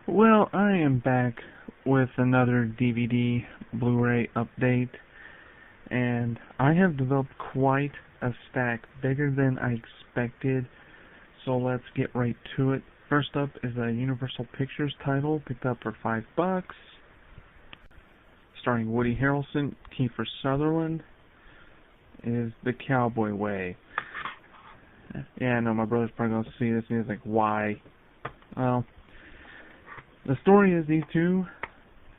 Well, I am back with another DVD Blu-ray update, and I have developed quite a stack, bigger than I expected, so let's get right to it. First up is a Universal Pictures title, picked up for $5, starring Woody Harrelson, Kiefer Sutherland, is The Cowboy Way. Yeah, I know my brother's probably going to see this and he's like, why? Well, the story is these two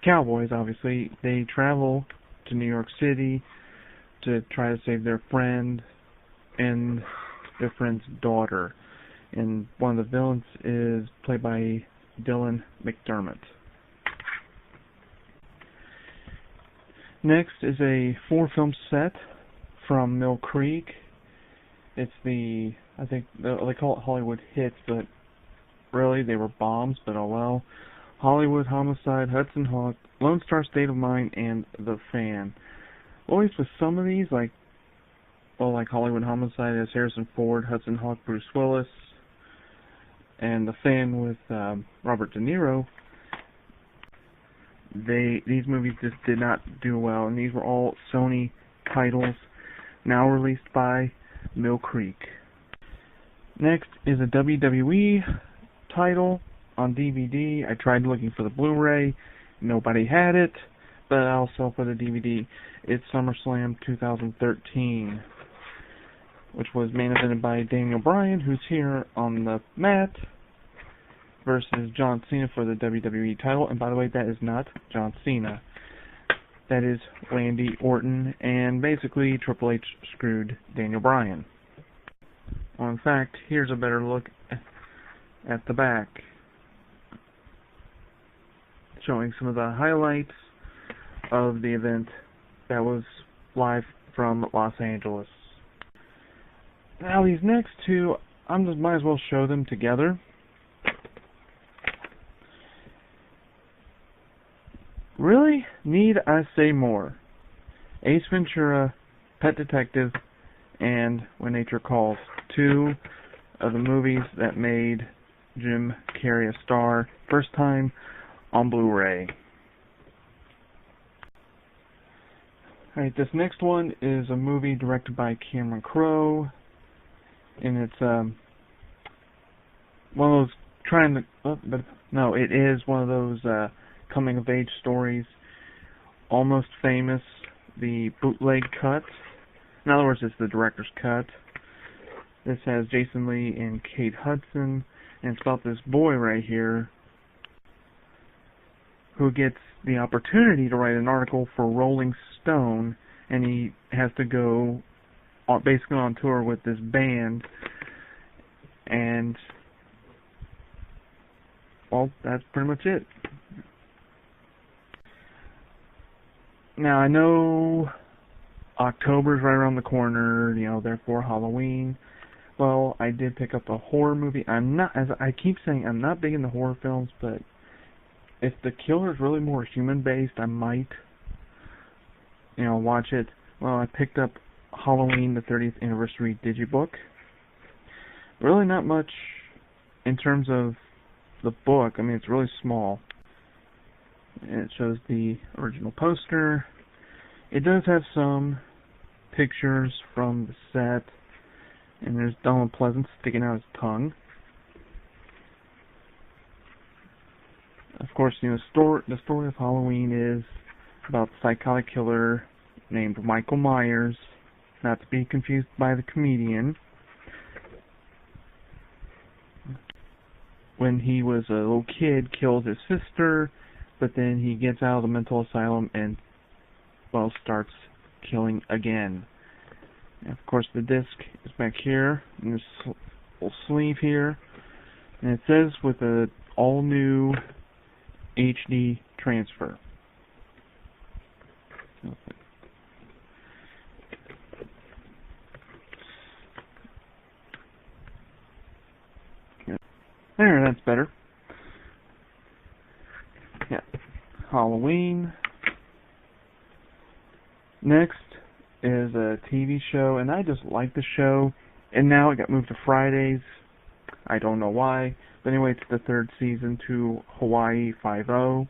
cowboys, obviously, they travel to New York City to try to save their friend and their friend's daughter. And one of the villains is played by Dylan McDermott. Next is a 4-film set from Mill Creek. It's I think they call it Hollywood Hits, but really they were bombs, but oh well. Hollywood, Homicide, Hudson Hawk, Lone Star State of Mind, and The Fan. Always with some of these, like Hollywood Homicide has Harrison Ford, Hudson Hawk, Bruce Willis, and The Fan with Robert De Niro. These movies just did not do well, and these were all Sony titles, now released by Mill Creek. Next is a WWE title on DVD. I tried looking for the Blu-ray. Nobody had it, but I'll sell for the DVD. It's SummerSlam 2013, which was main evented by Daniel Bryan, who's here on the mat, versus John Cena for the WWE title. And by the way, that is not John Cena. That is Randy Orton, and basically Triple H screwed Daniel Bryan. Well, in fact, here's a better look at the back, showing some of the highlights of the event that was live from Los Angeles. Now these next two, might as well show them together. Really? Need I say more? Ace Ventura, Pet Detective, and When Nature Calls. Two of the movies that made Jim Carrey a star. First time on Blu-ray. Alright, this next one is a movie directed by Cameron Crowe. And it's one of those it is one of those coming-of-age stories. Almost Famous, the bootleg cut. In other words, it's the director's cut. This has Jason Lee and Kate Hudson, and it's about this boy right here who gets the opportunity to write an article for Rolling Stone, and he has to go basically on tour with this band, and well, that's pretty much it. Now, I know October's right around the corner, therefore Halloween. Well, I did pick up a horror movie. As I keep saying, I'm not big into horror films, but if the killer is really more human-based, I might, watch it. Well, I picked up Halloween, the 30th Anniversary Digibook. Really not much in terms of the book. I mean, it's really small. And it shows the original poster. It does have some pictures from the set. And there's Donald Pleasence sticking out his tongue. Of course, the story of Halloween is about the psychotic killer named Michael Myers, not to be confused by the comedian. When he was a little kid, killed his sister, but then he gets out of the mental asylum and, starts killing again. And of course, the disc is back here, in this little sleeve here, and it says with a all-new HD transfer. There, that's better. Yeah, Halloween. Next is a TV show, and I just like the show, and now it got moved to Fridays. I don't know why, But anyway, it's the third season to Hawaii Five-0.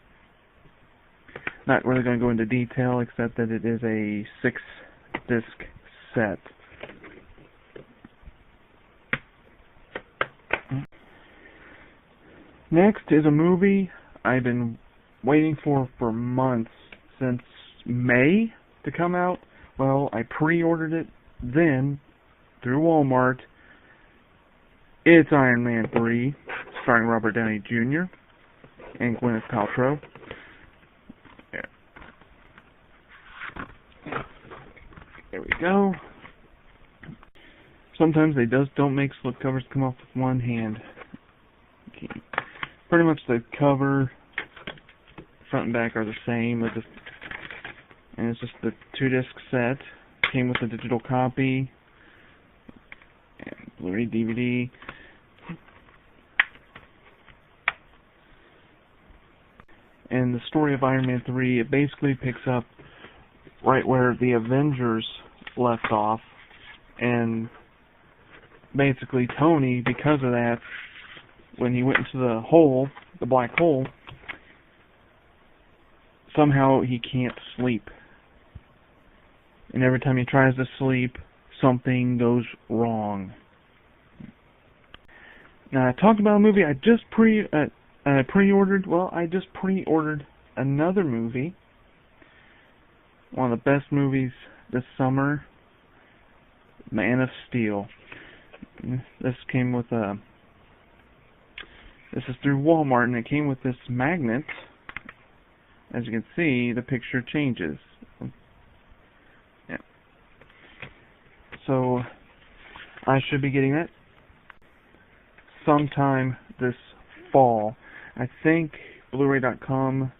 Not really going to go into detail, except that it is a 6-disc set. Next is a movie I've been waiting for months, since May to come out. Well, I pre-ordered it then through Walmart. It's Iron Man 3, starring Robert Downey Jr. and Gwyneth Paltrow. There we go. Sometimes they just don't make slipcovers come off with one hand. Okay. Pretty much the cover, front and back are the same, and it's just the 2-disc set. Came with a digital copy, and Blu-ray DVD. And the story of Iron Man 3, it basically picks up right where the Avengers left off, and basically Tony, because of that, when he went into the hole, the black hole, somehow he can't sleep. And every time he tries to sleep, something goes wrong. Now, I talked about a movie I just pre-ordered. Well, I just pre-ordered another movie. One of the best movies this summer, Man of Steel. This came with a... This is through Walmart, and it came with this magnet. As you can see, the picture changes. Yeah. So, I should be getting that sometime this fall. I think Blu-ray.com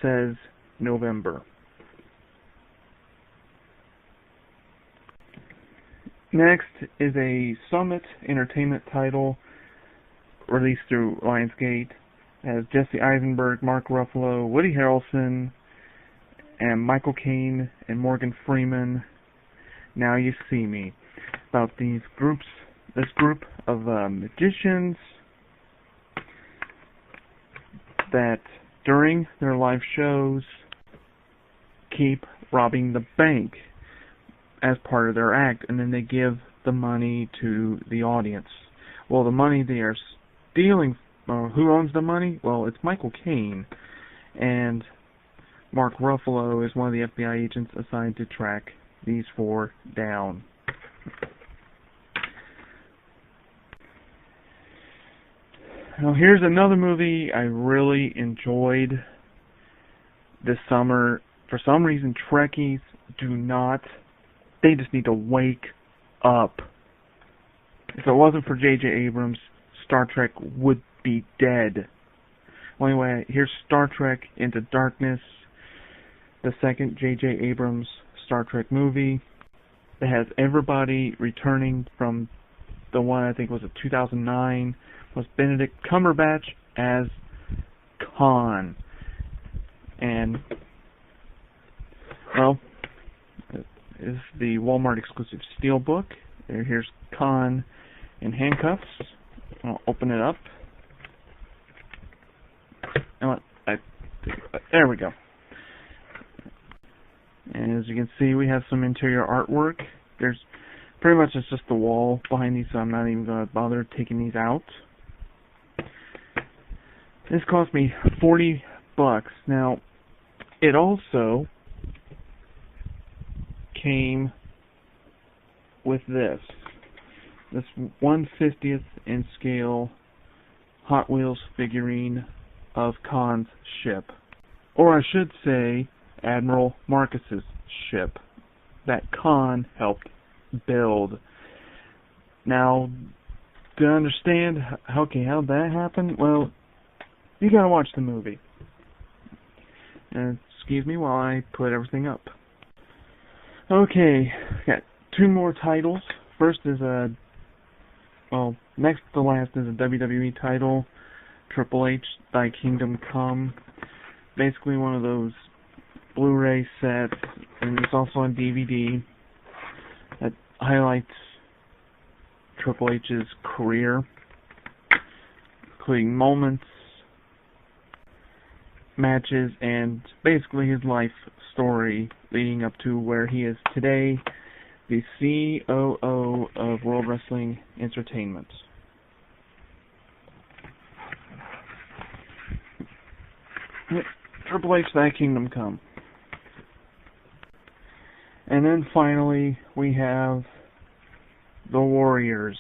says November. Next is a Summit Entertainment title released through Lionsgate. It has Jesse Eisenberg, Mark Ruffalo, Woody Harrelson, and Michael Caine and Morgan Freeman. Now You See Me. About this group of magicians that during their live shows keep robbing the bank as part of their act, and then they give the money to the audience. Well, the money they are stealing, who owns the money? Well, it's Michael Caine, and Mark Ruffalo is one of the FBI agents assigned to track these four down. Now, here's another movie I really enjoyed this summer. For some reason, Trekkies they just need to wake up. If it wasn't for J.J. Abrams, Star Trek would be dead. Well, anyway, here's Star Trek Into Darkness, the second J.J. Abrams Star Trek movie that has everybody returning from the one I think was a 2009, was Benedict Cumberbatch as Khan. And, well, it is the Walmart exclusive Steelbook. Here's Khan in handcuffs. I'll open it up. There we go. And as you can see, we have some interior artwork. There's pretty much it's just the wall behind these, so I'm not even going to bother taking these out. This cost me $40. Now, it also came with this 1/50th in scale Hot Wheels figurine of Khan's ship. Or I should say, Admiral Marcus's ship that Khan helped build. Now, to understand how that happened, well, you gotta watch the movie. Excuse me while I put everything up. Okay, got two more titles. First is next to last is a WWE title, Triple H, Thy Kingdom Come. Basically one of those Blu-ray sets, and it's also on DVD, that highlights Triple H's career. including moments, matches, and basically his life story leading up to where he is today, the COO of World Wrestling Entertainment. Triple H, Thy Kingdom Come. And then finally, we have The Warriors.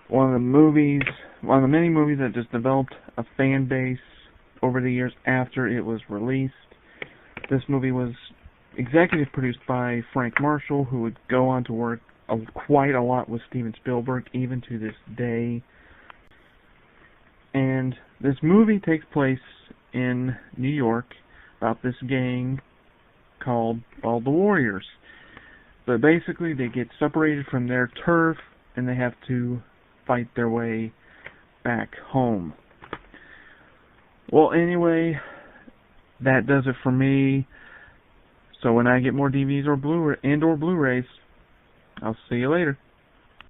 One of the many movies that just developed a fan base over the years after it was released. This movie was executive produced by Frank Marshall, who would go on to work quite a lot with Steven Spielberg, even to this day. And this movie takes place in New York about this gang called the Warriors. But basically they get separated from their turf and they have to fight their way back home. Well, anyway, that does it for me. So when I get more DVDs or Blu-rays, I'll see you later.